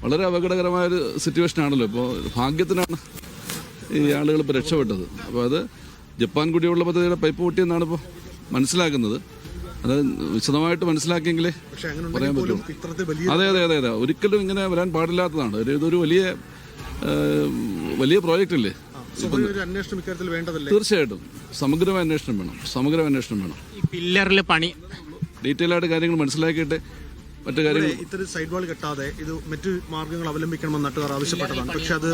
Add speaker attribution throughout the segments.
Speaker 1: വളരെ അപകടകരമായൊരു സിറ്റുവേഷനാണല്ലോ. ഇപ്പോൾ ഭാഗ്യത്തിനാണ് ഈ ആളുകൾ ഇപ്പോൾ രക്ഷപ്പെട്ടത്. അപ്പോൾ അത് ജപ്പാൻ കുടിവെള്ള പദ്ധതിയുടെ പൈപ്പ് പൊട്ടിയെന്നാണ് ഇപ്പോൾ മനസ്സിലാക്കുന്നത്. അത് വിശദമായിട്ട് മനസ്സിലാക്കിയെങ്കിലേ പറയാൻ പറ്റുള്ളൂ. അതെ അതെ അതെ അതെ ഒരിക്കലും ഇങ്ങനെ വരാൻ പാടില്ലാത്തതാണ്. ഇതൊരു വലിയ പ്രോജക്റ്റ് അല്ലേ. തീർച്ചയായിട്ടും സമഗ്രമായ അന്വേഷണം വേണം.
Speaker 2: പില്ലറിൽ പണി
Speaker 1: ഡീറ്റെയിൽ ആയിട്ട് കാര്യങ്ങൾ മനസ്സിലാക്കിയിട്ട് മറ്റു കാര്യങ്ങൾ
Speaker 3: ഇത്തരം സൈഡ് വാൾ കെട്ടാതെ ഇത് മറ്റു മാർഗ്ഗങ്ങൾ അവലംബിക്കണമെന്ന് നാട്ടുകാർ ആവശ്യപ്പെട്ടതാണ്. പക്ഷെ അത്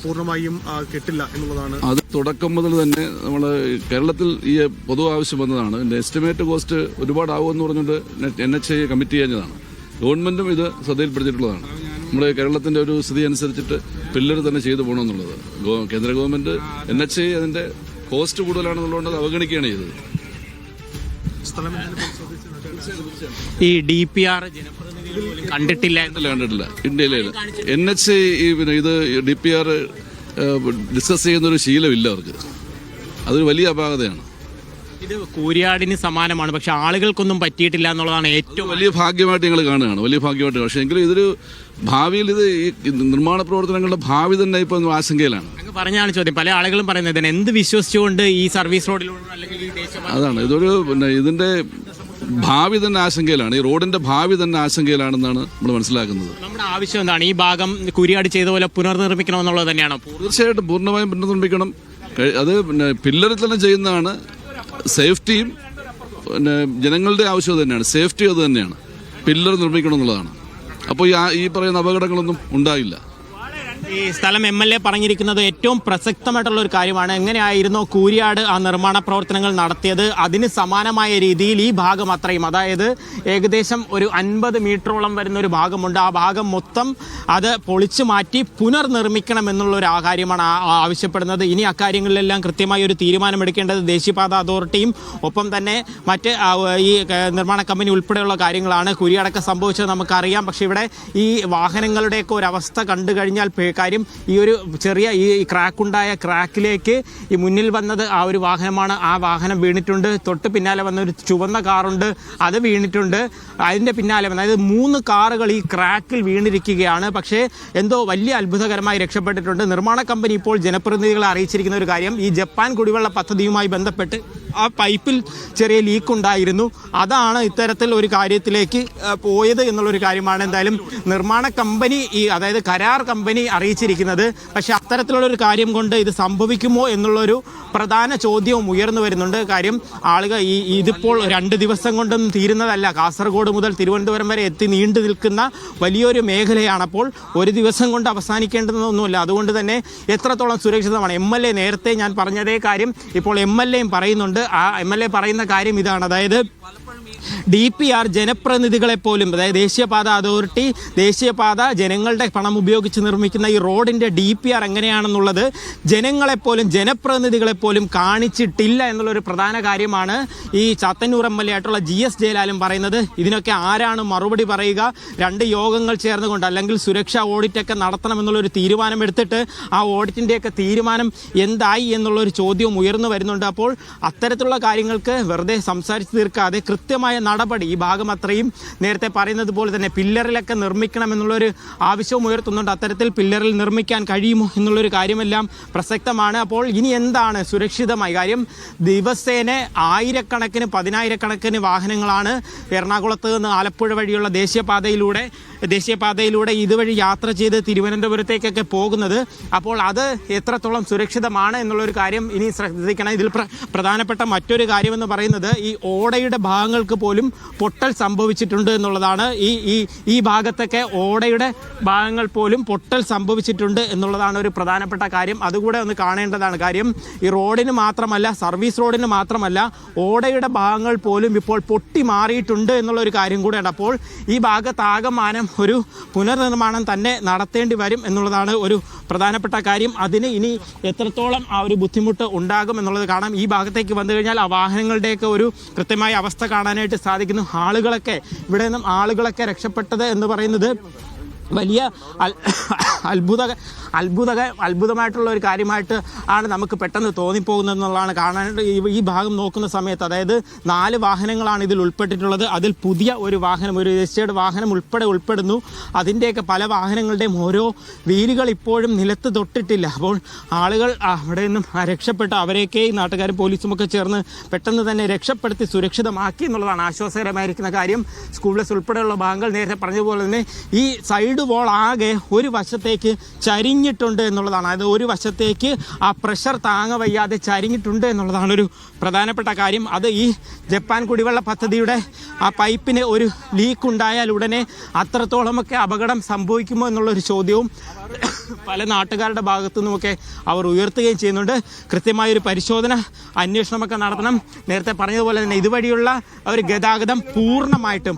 Speaker 3: പൂർണ്ണമായും കെട്ടില്ല എന്നുള്ളതാണ്.
Speaker 1: അത് തുടക്കം മുതൽ തന്നെ നമ്മൾ കേരളത്തിൽ ഈ പൊതു ആവശ്യം വന്നതാണ്. ഇതിന്റെ എസ്റ്റിമേറ്റ് കോസ്റ്റ് ഒരുപാടാവുമെന്ന് പറഞ്ഞുകൊണ്ട് NHA കമ്മിറ്റ് ചെയ്യുന്നതാണ്. ഗവൺമെന്റും ഇത് ശ്രദ്ധയിൽപ്പെടുത്തിയിട്ടുള്ളതാണ്. നമ്മുടെ കേരളത്തിന്റെ ഒരു സ്ഥിതി അനുസരിച്ചിട്ട് പില്ലർ തന്നെ ചെയ്തു പോകണമെന്നുള്ളത്. കേന്ദ്ര ഗവൺമെന്റ് NHA അതിന്റെ കോസ്റ്റ് കൂടുതലാണെന്നുള്ളതുകൊണ്ട് അത് അവഗണിക്കുകയാണ് ചെയ്തത്.
Speaker 2: ഈ DPR കണ്ടിട്ടില്ല.
Speaker 1: ഇന്ത്യയിലെ NHA ഇത് DPR ഡിസ്കസ് ചെയ്യുന്നൊരു ശീലമില്ല അവർക്ക്. അതൊരു വലിയ അപാകതയാണ്.
Speaker 2: ഇത് കൂരിയാടിന് സമാനമാണ്, പക്ഷെ ആളുകൾക്കൊന്നും പറ്റിയിട്ടില്ല എന്നുള്ളതാണ് ഏറ്റവും
Speaker 1: വലിയ ഭാഗ്യമായിട്ട് ഞങ്ങൾ കാണുകയാണ്. വലിയ ഭാഗ്യമായിട്ട്. പക്ഷേ എങ്കിലും ഇതൊരു ഭാവിയിൽ ഈ നിർമ്മാണ പ്രവർത്തനങ്ങളുടെ ഭാവി തന്നെ ഇപ്പം ആശങ്കയിലാണ്.
Speaker 2: പറഞ്ഞാണ് ചോദ്യം. പല ആളുകളും പറയുന്നത് എന്ത് വിശ്വസിച്ചുകൊണ്ട് ഈ സർവീസ് റോഡിലൂടെ
Speaker 1: അതാണ് ഇതിന്റെ ഭാവി തന്നെ ആശങ്കയിലാണ്. ഈ റോഡിന്റെ ഭാവി തന്നെ ആശങ്കയിലാണെന്നാണ് നമ്മൾ മനസ്സിലാക്കുന്നത്.
Speaker 2: നമ്മുടെ ആവശ്യം എന്താണ്? ഈ ഭാഗം കുരിയാട് ചെയ്ത പോലെ പുനർനിർമ്മിക്കണമെന്നുള്ളത് തന്നെയാണ്.
Speaker 1: തീർച്ചയായിട്ടും പൂർണ്ണമായും പുനർനിർമ്മിക്കണം. അത് പില്ലറിൽ തന്നെ ചെയ്യുന്നതാണ്. സേഫ്റ്റിയും ജനങ്ങളുടെ ആവശ്യം തന്നെയാണ്. സേഫ്റ്റി അത് തന്നെയാണ്. പില്ലർ നിർമ്മിക്കണം എന്നുള്ളതാണ്. അപ്പോൾ ഈ പറയുന്ന അപകടങ്ങളൊന്നും ഉണ്ടായില്ല.
Speaker 2: ഈ സ്ഥലം MLA പറഞ്ഞിരിക്കുന്നത് ഏറ്റവും പ്രസക്തമായിട്ടുള്ള ഒരു കാര്യമാണ്. എങ്ങനെയായിരുന്നു കൂരിയാട് ആ നിർമ്മാണ പ്രവർത്തനങ്ങൾ നടത്തിയത്? അതിന് സമാനമായ രീതിയിൽ ഈ ഭാഗം അത്രയും, അതായത് ഏകദേശം ഒരു 50 മീറ്ററോളം വരുന്ന ഒരു ഭാഗമുണ്ട്. ആ ഭാഗം മൊത്തം അത് പൊളിച്ചു മാറ്റി പുനർനിർമ്മിക്കണം എന്നുള്ള ഒരു കാര്യമാണ് ആവശ്യപ്പെടുന്നത്. ഇനി അക്കാര്യങ്ങളിലെല്ലാം കൃത്യമായ ഒരു തീരുമാനമെടുക്കേണ്ടത് ദേശീയപാത അതോറിറ്റിയും ഒപ്പം തന്നെ മറ്റ് ഈ നിർമ്മാണ കമ്പനി ഉൾപ്പെടെയുള്ള കാര്യങ്ങളാണ്. കുരിയാടൊക്കെ സംഭവിച്ചത് നമുക്കറിയാം. പക്ഷെ ഇവിടെ ഈ വാഹനങ്ങളുടെയൊക്കെ ഒരു അവസ്ഥ കണ്ടു കഴിഞ്ഞാൽ കാര്യം ഈ ഒരു ചെറിയ ഈ ക്രാക്കുണ്ടായ ക്രാക്കിലേക്ക് ഈ മുന്നിൽ വന്നത് ആ ഒരു വാഹനമാണ്. ആ വാഹനം വീണിട്ടുണ്ട്. തൊട്ട് പിന്നാലെ വന്ന ഒരു ചുവന്ന കാറുണ്ട്, അത് വീണിട്ടുണ്ട്. അതിൻ്റെ പിന്നാലെ വന്ന അതായത് 3 കാറുകൾ ഈ ക്രാക്കിൽ വീണിരിക്കുകയാണ്. പക്ഷേ എന്തോ വലിയ അത്ഭുതകരമായി രക്ഷപ്പെട്ടിട്ടുണ്ട്. നിർമ്മാണ കമ്പനി ഇപ്പോൾ ജനപ്രതിനിധികളെ അറിയിച്ചിരിക്കുന്ന ഒരു കാര്യം, ഈ ജപ്പാൻ കുടിവെള്ള പദ്ധതിയുമായി ബന്ധപ്പെട്ട് ആ പൈപ്പിൽ ചെറിയ ലീക്ക് ഉണ്ടായിരുന്നു. അതാണ് ഇത്തരത്തിൽ ഒരു കാര്യത്തിലേക്ക് പോയത് എന്നുള്ളൊരു കാര്യമാണ് എന്തായാലും നിർമ്മാണ കമ്പനി അതായത് കരാർ കമ്പനി അറിയിച്ചിരിക്കുന്നത്. പക്ഷെ അത്തരത്തിലുള്ളൊരു കാര്യം കൊണ്ട് ഇത് സംഭവിക്കുമോ എന്നുള്ളൊരു പ്രധാന ചോദ്യവും ഉയർന്നു വരുന്നുണ്ട്. കാര്യം ആളുകൾ ഇതിപ്പോൾ 2 ദിവസം കൊണ്ടൊന്നും തീരുന്നതല്ല. കാസർഗോഡ് മുതൽ തിരുവനന്തപുരം വരെ നീണ്ടു നിൽക്കുന്ന വലിയൊരു മേഖലയാണ്. അപ്പോൾ ഒരു ദിവസം കൊണ്ട് അവസാനിക്കേണ്ടതൊന്നുമില്ല. അതുകൊണ്ട് തന്നെ എത്രത്തോളം സുരക്ഷിതമാണ് MLA നേരത്തെ ഞാൻ പറഞ്ഞതേ കാര്യം ഇപ്പോൾ MLAയും പറയുന്നുണ്ട്. ആ MLA പറയുന്ന കാര്യം ഇതാണ്, അതായത് DPR ജനപ്രതിനിധികളെപ്പോലും, അതായത് ദേശീയപാത അതോറിറ്റി, ദേശീയപാത ജനങ്ങളുടെ പണം ഉപയോഗിച്ച് നിർമ്മിക്കുന്ന ഈ റോഡിൻ്റെ DPR എങ്ങനെയാണെന്നുള്ളത് ജനങ്ങളെപ്പോലും ജനപ്രതിനിധികളെപ്പോലും കാണിച്ചിട്ടില്ല എന്നുള്ളൊരു പ്രധാന കാര്യമാണ് ഈ ചാത്തന്നൂർ MLA ആയിട്ടുള്ള GS ജയലാലും പറയുന്നത്. ഇതിനൊക്കെ ആരാണ് മറുപടി പറയുക? 2 യോഗങ്ങൾ ചേർന്നുകൊണ്ട് അല്ലെങ്കിൽ സുരക്ഷാ ഓഡിറ്റൊക്കെ നടത്തണമെന്നുള്ളൊരു തീരുമാനമെടുത്തിട്ട് ആ ഓഡിറ്റിൻ്റെയൊക്കെ തീരുമാനം എന്തായി എന്നുള്ളൊരു ചോദ്യവും ഉയർന്നു വരുന്നുണ്ട്. അപ്പോൾ അത്തരത്തിലുള്ള കാര്യങ്ങൾക്ക് വെറുതെ സംസാരിച്ച് തീർക്കാതെ കൃത്യമായ നടപടി ഈ ഭാഗം അത്രയും നേരത്തെ പറയുന്നത് പോലെ തന്നെ പില്ലറിലൊക്കെ നിർമ്മിക്കണം എന്നുള്ളൊരു ആവശ്യവും ഉയർത്തുന്നുണ്ട്. അത്തരത്തിൽ പില്ലറിൽ നിർമ്മിക്കാൻ കഴിയുമോ എന്നുള്ളൊരു കാര്യമെല്ലാം പ്രസക്തമാണ്. അപ്പോൾ ഇനി എന്താണ് സുരക്ഷിതമായി? കാര്യം ദിവസേന ആയിരക്കണക്കിന് 10,000-കണക്കിന് വാഹനങ്ങളാണ് എറണാകുളത്ത് നിന്ന് ആലപ്പുഴ വഴിയുള്ള ദേശീയപാതയിലൂടെ ഇതുവഴി യാത്ര ചെയ്ത് തിരുവനന്തപുരത്തേക്കൊക്കെ പോകുന്നത്. അപ്പോൾ അത് എത്രത്തോളം സുരക്ഷിതമാണ് എന്നുള്ളൊരു കാര്യം ഇനി ശ്രദ്ധിക്കണം. ഇതിൽ പ്രധാനപ്പെട്ട മറ്റൊരു കാര്യമെന്ന് പറയുന്നത് ഈ ഓടയുടെ ഭാഗങ്ങൾക്ക് പോലും പൊട്ടൽ സംഭവിച്ചിട്ടുണ്ട് എന്നുള്ളതാണ്. ഈ ഭാഗത്തൊക്കെ ഓടയുടെ ഭാഗങ്ങൾ പോലും പൊട്ടൽ സംഭവിച്ചിട്ടുണ്ട് എന്നുള്ളതാണ് ഒരു പ്രധാനപ്പെട്ട കാര്യം. അതുകൂടെ ഒന്ന് കാണേണ്ടതാണ്. കാര്യം ഈ റോഡിന് മാത്രമല്ല, സർവീസ് റോഡിന് മാത്രമല്ല, ഓടയുടെ ഭാഗങ്ങൾ പോലും ഇപ്പോൾ പൊട്ടി മാറിയിട്ടുണ്ട് എന്നുള്ളൊരു കാര്യം കൂടെയാണ്. അപ്പോൾ ഈ ഭാഗത്താകമാനം ഒരു പുനർനിർമ്മാണം തന്നെ നടത്തേണ്ടി വരും എന്നുള്ളതാണ് ഒരു പ്രധാനപ്പെട്ട കാര്യം. അതിന് ഇനി എത്രത്തോളം ആ ഒരു ബുദ്ധിമുട്ട് ഉണ്ടാകും എന്നുള്ളത് കാണാം. ഈ ഭാഗത്തേക്ക് വന്നു കഴിഞ്ഞാൽ ആ വാഹനങ്ങളുടെയൊക്കെ ഒരു കൃത്യമായ അവസ്ഥ കാണാനായിട്ട് സാധിക്കുന്നു. ഇവിടെ നിന്നും ആളുകളൊക്കെ രക്ഷപ്പെട്ടത് എന്ന് പറയുന്നത് വലിയ അത്ഭുതമായിട്ടുള്ള ഒരു കാര്യമായിട്ട് ആണ് നമുക്ക് പെട്ടെന്ന് തോന്നിപ്പോകുന്നത് എന്നുള്ളതാണ്. കാണാനായിട്ട് ഈ ഭാഗം നോക്കുന്ന സമയത്ത് അതായത് 4 വാഹനങ്ങളാണ് ഇതിൽ ഉൾപ്പെട്ടിട്ടുള്ളത്. അതിൽ പുതിയ ഒരു വാഹനം, ഒരു രജിസ്റ്റേർഡ് വാഹനം ഉൾപ്പെടുന്നു. അതിൻ്റെയൊക്കെ പല വാഹനങ്ങളുടെയും ഓരോ വീലുകൾ ഇപ്പോഴും നിലത്ത് തൊട്ടിട്ടില്ല. അപ്പോൾ ആളുകൾ അവിടെ നിന്നും രക്ഷപ്പെട്ട് അവരെയൊക്കെ ഈ നാട്ടുകാരും പോലീസും ഒക്കെ ചേർന്ന് പെട്ടെന്ന് തന്നെ രക്ഷപ്പെടുത്തി സുരക്ഷിതമാക്കി എന്നുള്ളതാണ് ആശ്വാസകരമായിരിക്കുന്ന കാര്യം. സ്കൂൾ ബസ് ഉൾപ്പെടെയുള്ള ഭാഗങ്ങൾ നേരത്തെ പറഞ്ഞതുപോലെ തന്നെ ഈ സൈഡ് വോൾ ആകെ ഒരു വശത്തേക്ക് ചരിഞ്ഞിട്ടുണ്ട് എന്നുള്ളതാണ്. അതായത് ഒരു വശത്തേക്ക് ആ പ്രഷർ താങ്ങ വയ്യാതെ ചരിഞ്ഞിട്ടുണ്ട് എന്നുള്ളതാണ് ഒരു പ്രധാനപ്പെട്ട കാര്യം. അത് ഈ ജപ്പാൻ കുടിവെള്ള പദ്ധതിയുടെ ആ പൈപ്പിന് ഒരു ലീക്ക് ഉണ്ടായാൽ ഉടനെ അത്രത്തോളമൊക്കെ അപകടം സംഭവിക്കുമോ എന്നുള്ളൊരു ചോദ്യവും പല നാട്ടുകാരുടെ ഭാഗത്തു നിന്നുമൊക്കെ അവർ ഉയർത്തുകയും ചെയ്യുന്നുണ്ട്. കൃത്യമായൊരു പരിശോധന അന്വേഷണമൊക്കെ നടത്തണം. നേരത്തെ പറഞ്ഞതുപോലെ തന്നെ ഇതുവഴിയുള്ള ഒരു ഗതാഗതം പൂർണ്ണമായിട്ടും